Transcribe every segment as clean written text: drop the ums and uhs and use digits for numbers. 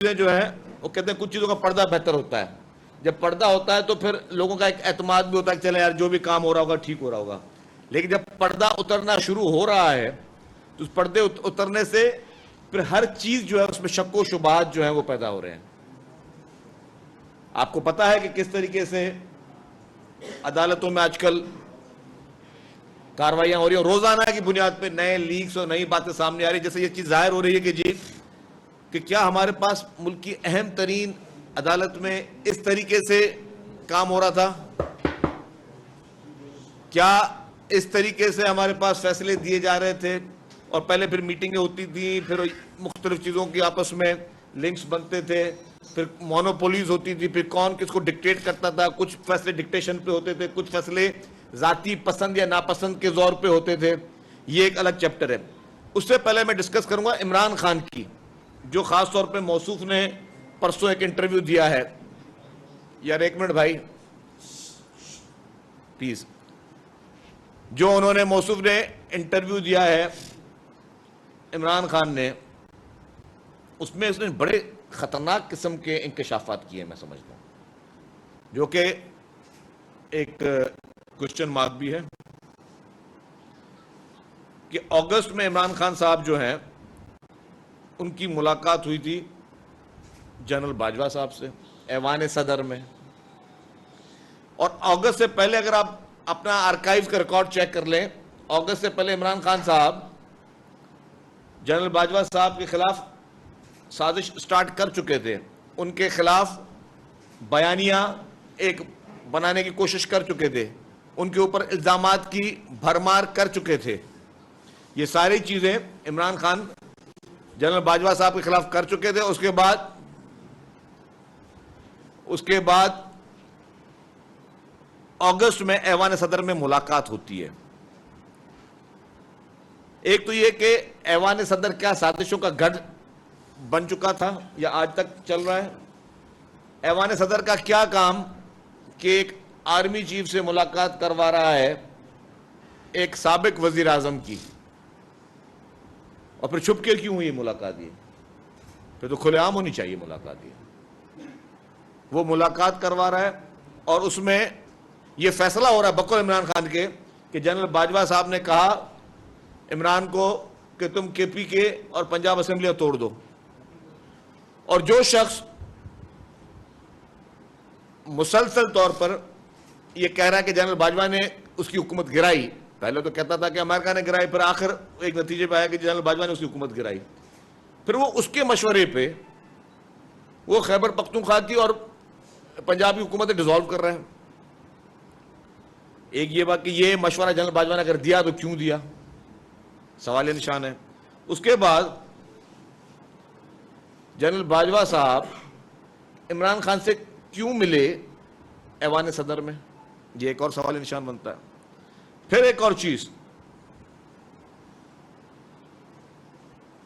جو ہیں وہ کہتے ہیں کچھ چیزوں کا پردہ بہتر ہوتا ہے. جب پردہ ہوتا ہے تو پھر لوگوں کا ایک اعتماد بھی ہوتا ہے کہ چلے یار جو بھی کام ہو رہا ہوگا ٹھیک ہو رہا ہوگا. لیکن جب پردہ اترنا شروع ہو رہا ہے تو اس پردے اترنے سے پھر ہر چیز جو ہے اس میں شک و شبہات جو ہیں وہ پیدا ہو رہے ہیں. آپ کو پتا ہے کہ کس طریقے سے عدالتوں میں آج کل کاروائیاں ہو رہی ہیں, روزانہ کی بنیاد پہ نئے لیکس اور نئی باتیں سامنے آ رہی ہیں, جیسے یہ چیز ظاہر ہو رہی ہے کہ جی کہ کیا ہمارے پاس ملک کی اہم ترین عدالت میں اس طریقے سے کام ہو رہا تھا, کیا اس طریقے سے ہمارے پاس فیصلے دیے جا رہے تھے, اور پہلے پھر میٹنگیں ہوتی تھیں, پھر مختلف چیزوں کی آپس میں لنکس بنتے تھے, پھر مونوپولیز ہوتی تھی, پھر کون کس کو ڈکٹیٹ کرتا تھا, کچھ فیصلے ڈکٹیشن پہ ہوتے تھے, کچھ فیصلے ذاتی پسند یا ناپسند کے زور پہ ہوتے تھے. یہ ایک الگ چیپٹر ہے. اس سے پہلے میں ڈسکس کروں گا عمران خان کی, جو خاص طور پہ موصوف نے پرسوں ایک انٹرویو دیا ہے. یار ایک منٹ بھائی پلیز. جو انہوں نے موصوف نے انٹرویو دیا ہے عمران خان نے, اس میں اس نے بڑے خطرناک قسم کے انکشافات کیے میں سمجھتا ہوں, جو کہ ایک کوشچن مارک بھی ہے کہ اگست میں عمران خان صاحب جو ہیں ان کی ملاقات ہوئی تھی جنرل باجوہ صاحب سے ایوان صدر میں, اور اگست سے پہلے اگر آپ اپنا آرکائیو کا ریکارڈ چیک کر لیں, اگست سے پہلے عمران خان صاحب جنرل باجوہ صاحب کے خلاف سازش سٹارٹ کر چکے تھے, ان کے خلاف بیانیہ ایک بنانے کی کوشش کر چکے تھے, ان کے اوپر الزامات کی بھرمار کر چکے تھے. یہ ساری چیزیں عمران خان جنرل باجوہ صاحب کے خلاف کر چکے تھے. اس کے بعد اگست میں ایوان صدر میں ملاقات ہوتی ہے. ایک تو یہ کہ ایوان صدر کیا سازشوں کا گڑھ بن چکا تھا یا آج تک چل رہا ہے. ایوان صدر کا کیا کام کہ ایک آرمی چیف سے ملاقات کروا رہا ہے ایک سابق وزیر اعظم کی, اور پھر چھپ کے کیوں ہوئی ملاقات؟ یہ پھر تو کھلے عام ہونی چاہیے ملاقات. وہ ملاقات کروا رہا ہے اور اس میں یہ فیصلہ ہو رہا ہے بقول عمران خان کے کہ جنرل باجوہ صاحب نے کہا عمران کو کہ تم کے پی کے اور پنجاب اسمبلیاں توڑ دو, اور جو شخص مسلسل طور پر یہ کہہ رہا ہے کہ جنرل باجوہ نے اس کی حکومت گرائی, پہلے تو کہتا تھا کہ امریکہ نے گرائی, پھر آخر ایک نتیجے پہ آیا کہ جنرل باجوہ نے اس کی حکومت گرائی, پھر وہ اس کے مشورے پہ وہ خیبر پختونخوا کی اور پنجابی حکومتیں ڈیزالو کر رہے ہیں. ایک یہ بات کہ یہ مشورہ جنرل باجوہ نے اگر دیا تو کیوں دیا, سوال نشان ہے. اس کے بعد جنرل باجوہ صاحب عمران خان سے کیوں ملے ایوان صدر میں, یہ ایک اور سوال نشان بنتا ہے. پھر ایک اور چیز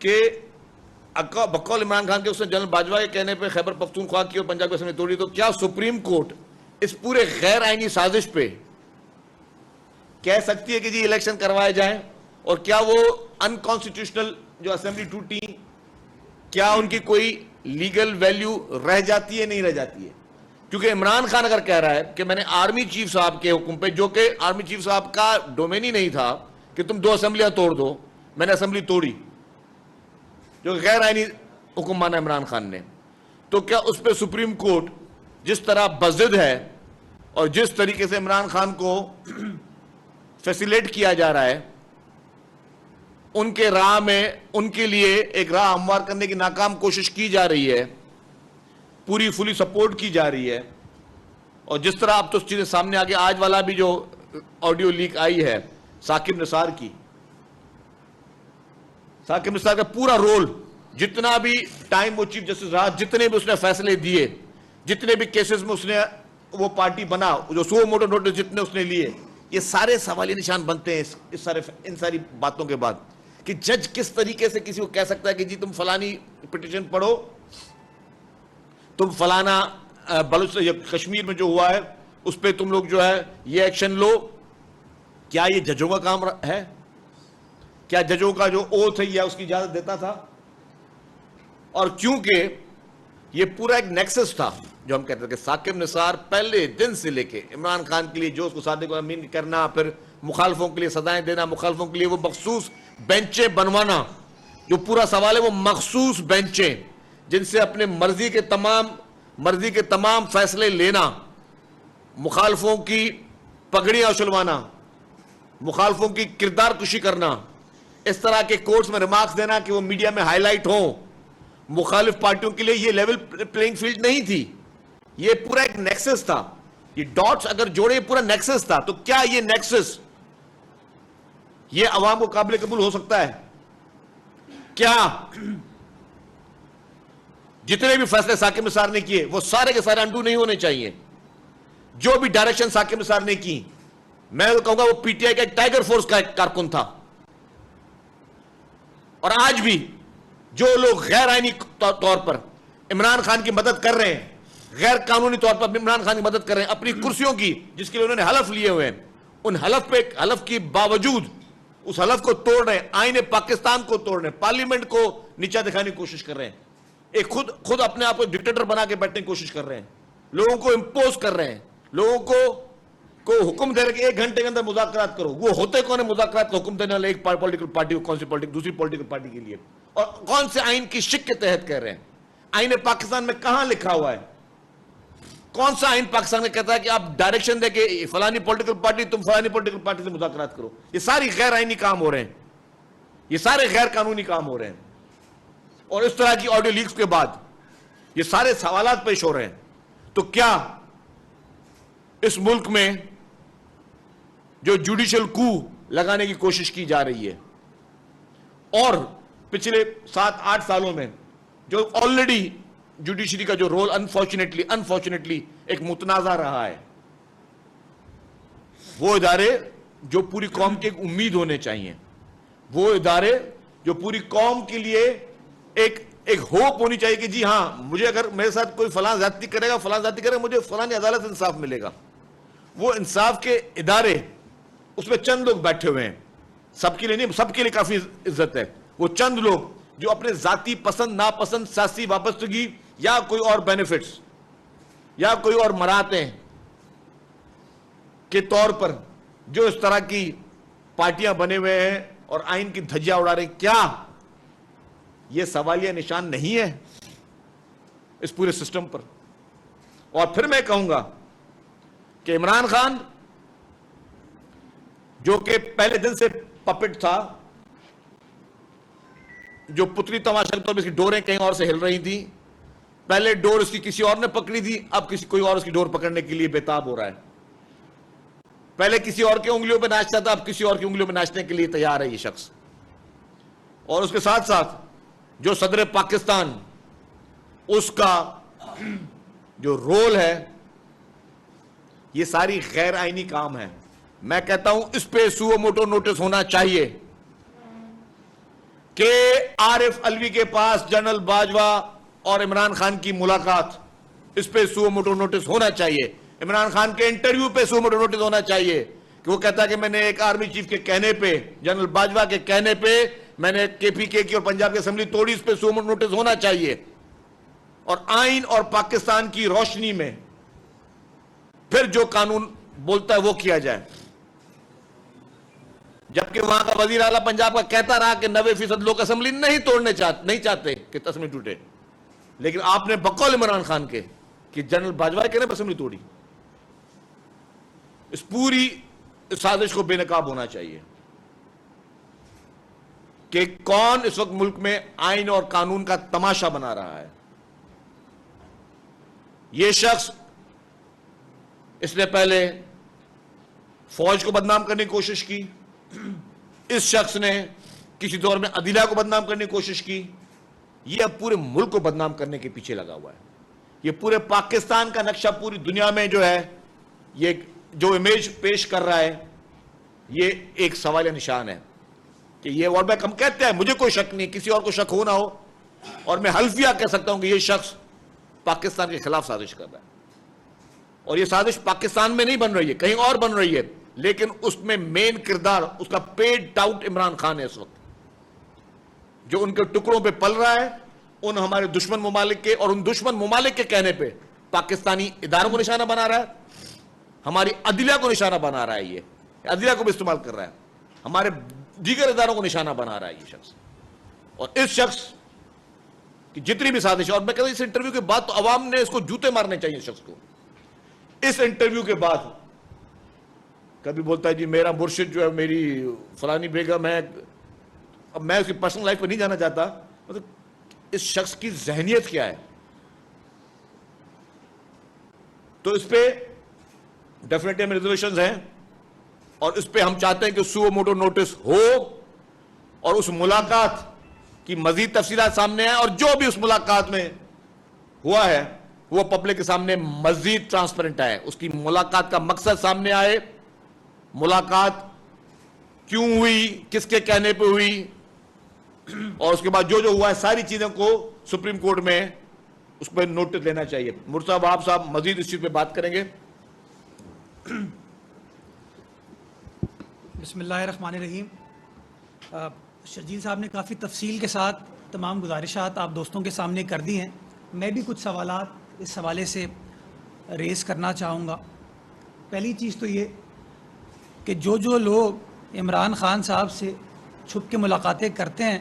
کہ بقول عمران خان کے اس نے جنرل باجوہ کے کہنے پہ خیبر پختونخوا کی اور پنجاب کی اسمبلی توڑی, تو کیا سپریم کورٹ اس پورے غیر آئینی سازش پہ کہہ سکتی ہے کہ جی الیکشن کروائے جائیں, اور کیا وہ انکانسٹیٹیوشنل جو اسمبلی ٹوٹی کیا ان کی کوئی لیگل ویلیو رہ جاتی ہے نہیں رہ جاتی ہے؟ کیونکہ عمران خان اگر کہہ رہا ہے کہ میں نے آرمی چیف صاحب کے حکم پہ, جو کہ آرمی چیف صاحب کا ڈومین ہی نہیں تھا کہ تم 2 اسمبلیاں توڑ دو, میں نے اسمبلی توڑی, جو غیر آئینی حکم مانا عمران خان نے, تو کیا اس پہ سپریم کورٹ جس طرح بضد ہے اور جس طریقے سے عمران خان کو فیسیلیٹ کیا جا رہا ہے, ان کے راہ میں ان کے لیے ایک راہ ہموار کرنے کی ناکام کوشش کی جا رہی ہے, پوری فلی سپورٹ کی جا رہی ہے, اور جس طرح اب تو چیزیں سامنے آگے, آج والا بھی جو آڈیو لیک آئی ہے ثاقب نثار کی, ثاقب نثار کا پورا رول, جتنا بھی ٹائم وہ چیف جسٹس رہا, جتنے بھی اس نے فیصلے دیے, جتنے بھی کیسز میں اس نے وہ پارٹی بنا, جو سو موٹو نوٹس جتنے اس نے لیے, یہ سارے سوالی نشان بنتے ہیں ان ساری باتوں کے بعد کہ جج کس طریقے سے کسی کو کہہ سکتا ہے کہ جی تم فلانی پٹیشن پڑھو, تم فلانا کشمیر میں جو ہوا ہے اس پہ تم لوگ جو ہے یہ ایکشن لو. کیا یہ ججوں کا کام ہے؟ کیا ججوں کا جو اوتھ ہے یا اس کی اجازت دیتا تھا؟ اور کیونکہ یہ پورا ایک نیکسس تھا جو ہم کہتے ہیں کہ ثاقب نثار پہلے دن سے لے کے عمران خان کے لیے جو اس کو صادق امین کرنا، پھر مخالفوں کے لیے سزائیں دینا، مخالفوں کے لیے وہ مخصوص بینچیں بنوانا، جو پورا سوال ہے وہ مخصوص بینچیں جن سے اپنے مرضی کے تمام فیصلے لینا، مخالفوں کی پگڑیاں اچھلوانا، مخالفوں کی کردار کشی کرنا، اس طرح کے کورٹس میں ریمارکس دینا کہ وہ میڈیا میں ہائی لائٹ ہوں، مخالف پارٹیوں کے لیے یہ لیول پلینگ فیلڈ نہیں تھی، یہ پورا ایک نیکسس تھا. یہ ڈاٹس اگر جوڑے پورا نیکسس تھا تو کیا یہ نیکسس یہ عوام کو قابل قبول ہو سکتا ہے؟ کیا جتنے بھی فیصلے ثاقب نثار نے کیے وہ سارے کے سارے انڈو نہیں ہونے چاہیے؟ جو بھی ڈائریکشن ثاقب نثار نے کی، میں تو کہوں گا وہ پی ٹی آئی کا ایک ٹائیگر فورس کا ایک کارکن تھا. اور آج بھی جو لوگ غیر آئینی طور پر عمران خان کی مدد کر رہے ہیں، غیر قانونی طور پر عمران خان کی مدد کر رہے ہیں اپنی کرسیوں کی، جس کے لیے انہوں نے حلف لیے ہوئے ہیں، ان حلف کے باوجود اس حلف کو توڑ رہے ہیں، آئین پاکستان کو توڑ رہے ہیں، پارلیمنٹ کو نیچا دکھانے کی کوشش کر رہے ہیں، ایک خود اپنے آپ کو ڈکٹیٹر بنا کے بیٹھنے کی کوشش کر رہے ہیں، لوگوں کو امپوز کر رہے ہیں، لوگوں کو حکم دے رہے کہ 1 گھنٹے کے اندر مذاکرات کرو. وہ ہوتے کون ہیں مذاکرات کا حکم دینے والے؟ ایک پولیٹیکل پارٹی کو، کون سی پولیٹیکل، دوسری پولیٹیکل پارٹی کے لیے، اور کون سے آئین کی شک کے تحت کہہ رہے ہیں؟ آئین پاکستان میں کہاں لکھا ہوا ہے؟ کون سا آئین پاکستان میں کہتا ہے کہ آپ ڈائریکشن دے کہ فلانی پولیٹیکل پارٹی تم فلانی پولیٹیکل پارٹی سے مذاکرات کرو؟ یہ ساری غیر آئینی کام ہو رہے ہیں، یہ سارے غیر قانونی کام ہو رہے ہیں. اور اس طرح کی آڈیو لیکس کے بعد یہ سارے سوالات پیش ہو رہے ہیں. تو کیا اس ملک میں جو جوڈیشل کو لگانے کی کوشش کی جا رہی ہے، اور پچھلے 7-8 سالوں میں جو آلریڈی جوڈیشری کا جو رول انفارچونیٹلی ایک متنازع رہا ہے، وہ ادارے جو پوری قوم کی ایک امید ہونے چاہیے، وہ ادارے جو پوری قوم کے لیے ایک ہوپ ہونی چاہیے کہ جی ہاں، مجھے اگر میرے ساتھ کوئی فلاں زیادتی کرے گا مجھے فلانی عدالت انصاف ملے گا. وہ انصاف کے ادارے، اس میں چند لوگ بیٹھے ہوئے ہیں، سب کے لیے نہیں، سب کے لیے کافی عزت ہے. وہ چند لوگ جو اپنے ذاتی پسند ناپسند، سیاسی وابستگی یا کوئی اور بینیفٹس یا کوئی اور مراتیں کے طور پر جو اس طرح کی پارٹیاں بنے ہوئے ہیں اور آئین کی دھجیاں اڑا رہے ہیں، کیا یہ سوالیہ نشان نہیں ہے اس پورے سسٹم پر؟ اور پھر میں کہوں گا کہ عمران خان جو کہ پہلے دن سے پپٹ تھا، جو پتلی تماشا کے طور پر اس کی ڈوریں کہیں اور سے ہل رہی تھی، پہلے ڈور اس کی کسی اور نے پکڑی تھی، اب کوئی اور اس کی ڈور پکڑنے کے لیے بےتاب ہو رہا ہے. پہلے کسی اور کی انگلیوں پہ ناچتا تھا، اب کسی اور کی انگلیوں پہ ناچنے کے لیے تیار ہے یہ شخص. اور اس کے ساتھ ساتھ جو صدر پاکستان، اس کا جو رول ہے، یہ ساری غیر آئینی کام ہے. میں کہتا ہوں اس پہ سو موٹو نوٹس ہونا چاہیے کہ عارف علوی کے پاس جنرل باجوہ اور عمران خان کی ملاقات، اس پہ سو موٹو نوٹس ہونا چاہیے. عمران خان کے انٹرویو پہ سو موٹو نوٹس ہونا چاہیے کہ وہ کہتا ہے کہ میں نے ایک آرمی چیف کے کہنے پہ، جنرل باجوہ کے کہنے پہ میں نے کے پی کے کی اور پنجاب کی اسمبلی توڑی. اس پہ سو موٹو نوٹس ہونا چاہیے. اور آئین اور پاکستان کی روشنی میں پھر جو قانون بولتا ہے وہ کیا جائے. جبکہ وہاں کا وزیر اعلیٰ پنجاب کا کہتا رہا کہ 90% لوگ اسمبلی نہیں چاہتے کہ اسمبلی ٹوٹے، لیکن آپ نے بقول عمران خان کے کہ جنرل باجوہ کہنے پر اسمبلی توڑی. اس پوری سازش کو بے نقاب ہونا چاہیے کہ کون اس وقت ملک میں آئین اور قانون کا تماشا بنا رہا ہے. یہ شخص، اس نے پہلے فوج کو بدنام کرنے کی کوشش کی، اس شخص نے کسی دور میں عدلیہ کو بدنام کرنے کی کوشش کی، یہ اب پورے ملک کو بدنام کرنے کے پیچھے لگا ہوا ہے. یہ پورے پاکستان کا نقشہ پوری دنیا میں جو ہے، یہ جو امیج پیش کر رہا ہے، یہ ایک سوالیہ نشان ہے کہ یہ ورلڈ بینک ہم کہتے ہیں، مجھے کوئی شک نہیں، کسی اور کو شک ہو نہ ہو، اور میں حلفیہ کہہ سکتا ہوں کہ یہ شخص پاکستان کے خلاف سازش کر رہا ہے. اور یہ سازش پاکستان میں نہیں بن رہی ہے، کہیں اور بن رہی ہے، لیکن اس میں مین کردار، اس کا پیڈ ٹاؤٹ عمران خان ہے اس وقت، جو ان کے ٹکڑوں پہ پل رہا ہے ان ہمارے دشمن ممالک کے اور ان دشمن ممالک کے کہنے پہ پاکستانی اداروں کو نشانہ بنا رہا ہے، ہماری عدلیہ کو نشانہ بنا رہا ہے، یہ عدلیہ کو بھی استعمال کر رہا ہے، ہمارے دیگر اداروں کو نشانہ بنا رہا ہے یہ شخص. اور اس شخص کی جتنی بھی سازش ہے، اور میں کہتا ہوں اس انٹرویو کے بعد تو عوام نے اس کو جوتے مارنے چاہیے اس شخص کو. اس انٹرویو کے بعد کبھی بولتا ہے جی میرا مرشد جو ہے میری فلانی بیگم ہے. اب میں اس کی پرسنل لائف پہ نہیں جانا چاہتا، مطلب اس شخص کی ذہنیت کیا ہے. تو اس پہ ڈیفینیٹلی ہمیں ریزولوشنز ہیں، اور اس پہ ہم چاہتے ہیں کہ سو موٹو نوٹس ہو اور اس ملاقات کی مزید تفصیلات سامنے آئیں، اور جو بھی اس ملاقات میں ہوا ہے وہ پبلک کے سامنے مزید ٹرانسپیرنٹ آئے، اس کی ملاقات کا مقصد سامنے آئے، ملاقات کیوں ہوئی، کس کے کہنے پہ ہوئی، اور اس کے بعد جو جو ہوا ہے ساری چیزوں کو سپریم کورٹ میں اس پہ نوٹس لینا چاہیے. مرزا وہاب صاحب مزید اس چیز پہ بات کریں گے. بسم اللہ الرحمن الرحیم. شرجیل صاحب نے کافی تفصیل کے ساتھ تمام گزارشات آپ دوستوں کے سامنے کر دی ہیں. میں بھی کچھ سوالات اس حوالے سے ریز کرنا چاہوں گا. پہلی چیز تو یہ کہ جو لوگ عمران خان صاحب سے چھپ کے ملاقاتیں کرتے ہیں،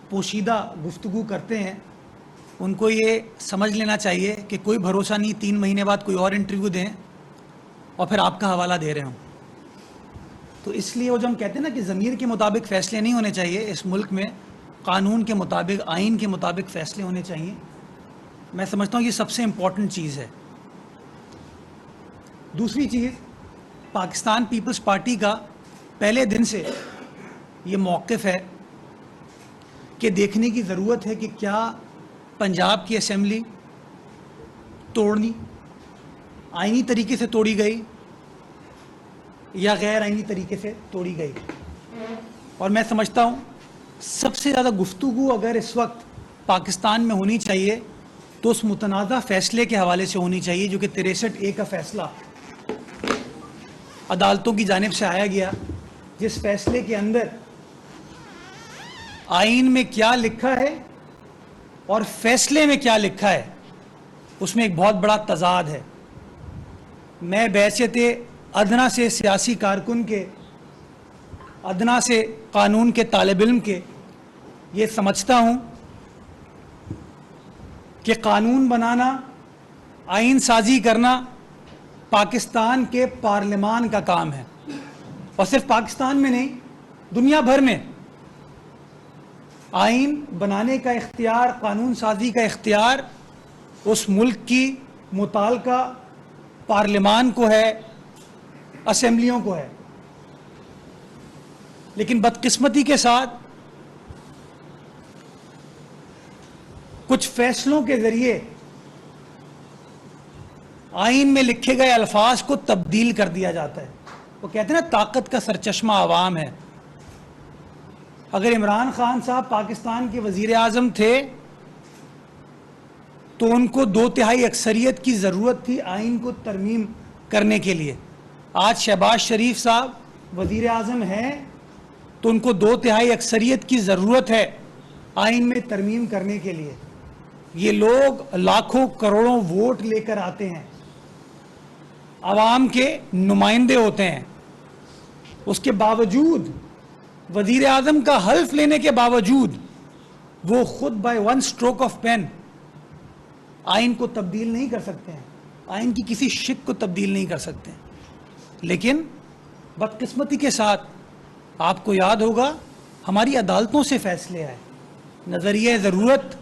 پوشیدہ گفتگو کرتے ہیں، ان کو یہ سمجھ لینا چاہیے کہ کوئی بھروسہ نہیں 3 مہینے بعد کوئی اور انٹرویو دیں اور پھر آپ کا حوالہ دے رہے ہوں. تو اس لیے وہ جو ہم کہتے ہیں نا کہ ضمیر کے مطابق فیصلے نہیں ہونے چاہیے، اس ملک میں قانون کے مطابق، آئین کے مطابق فیصلے ہونے چاہیے. میں سمجھتا ہوں یہ سب سے امپورٹنٹ چیز ہے. دوسری چیز، پاکستان پیپلز پارٹی کا پہلے دن سے یہ موقف ہے کہ دیکھنے کی ضرورت ہے کہ کیا پنجاب کی اسمبلی توڑنی آئینی طریقے سے توڑی گئی یا غیر آئینی طریقے سے توڑی گئی. اور میں سمجھتا ہوں سب سے زیادہ گفتگو اگر اس وقت پاکستان میں ہونی چاہیے تو اس متنازع فیصلے کے حوالے سے ہونی چاہیے جو کہ 63A کا فیصلہ عدالتوں کی جانب سے آیا گیا، جس فیصلے کے اندر آئین میں کیا لکھا ہے اور فیصلے میں کیا لکھا ہے اس میں ایک بہت بڑا تضاد ہے. میں بحیثیت ادنا سے سیاسی کارکن کے، ادنا سے قانون کے طالب علم کے یہ سمجھتا ہوں کہ قانون بنانا، آئین سازی کرنا پاکستان کے پارلیمان کا کام ہے، اور صرف پاکستان میں نہیں دنیا بھر میں آئین بنانے کا اختیار، قانون سازی کا اختیار اس ملک کی متعلقہ پارلیمان کو ہے، اسمبلیوں کو ہے. لیکن بدقسمتی کے ساتھ کچھ فیصلوں کے ذریعے آئین میں لکھے گئے الفاظ کو تبدیل کر دیا جاتا ہے. وہ کہتے ہیں نا طاقت کا سرچشمہ عوام ہے. اگر عمران خان صاحب پاکستان کے وزیر اعظم تھے تو ان کو 2/3 اکثریت کی ضرورت تھی آئین کو ترمیم کرنے کے لیے. آج شہباز شریف صاحب وزیر اعظم ہیں تو ان کو 2/3 اکثریت کی ضرورت ہے آئین میں ترمیم کرنے کے لیے. یہ لوگ لاکھوں کروڑوں ووٹ لے کر آتے ہیں، عوام کے نمائندے ہوتے ہیں. اس کے باوجود وزیر اعظم کا حلف لینے کے باوجود وہ خود بائی 1 اسٹروک آف پین آئین کو تبدیل نہیں کر سکتے ہیں، آئین کی کسی شق کو تبدیل نہیں کر سکتے ہیں. لیکن بدقسمتی کے ساتھ آپ کو یاد ہوگا ہماری عدالتوں سے فیصلے آئے. نظریہ ضرورت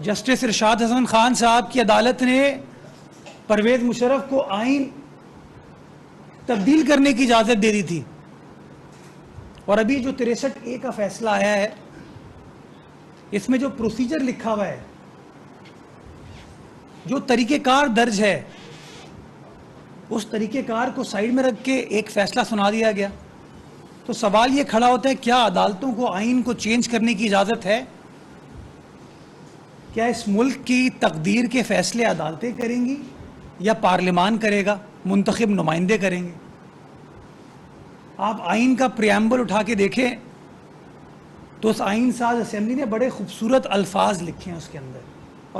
جسٹس ارشاد حسن خان صاحب کی عدالت نے پرویز مشرف کو آئین تبدیل کرنے کی اجازت دے دی تھی. اور ابھی جو 63A کا فیصلہ آیا ہے اس میں جو پروسیجر لکھا ہوا ہے، جو طریقہ کار درج ہے، اس طریقہ کار کو سائیڈ میں رکھ کے ایک فیصلہ سنا دیا گیا. تو سوال یہ کھڑا ہوتا ہے کیا عدالتوں کو آئین کو چینج کرنے کی اجازت ہے؟ کیا اس ملک کی تقدیر کے فیصلے عدالتیں کریں گی یا پارلیمان کرے گا، منتخب نمائندے کریں گے؟ آپ آئین کا پریامبل اٹھا کے دیکھیں تو اس آئین ساز اسمبلی نے بڑے خوبصورت الفاظ لکھے ہیں اس کے اندر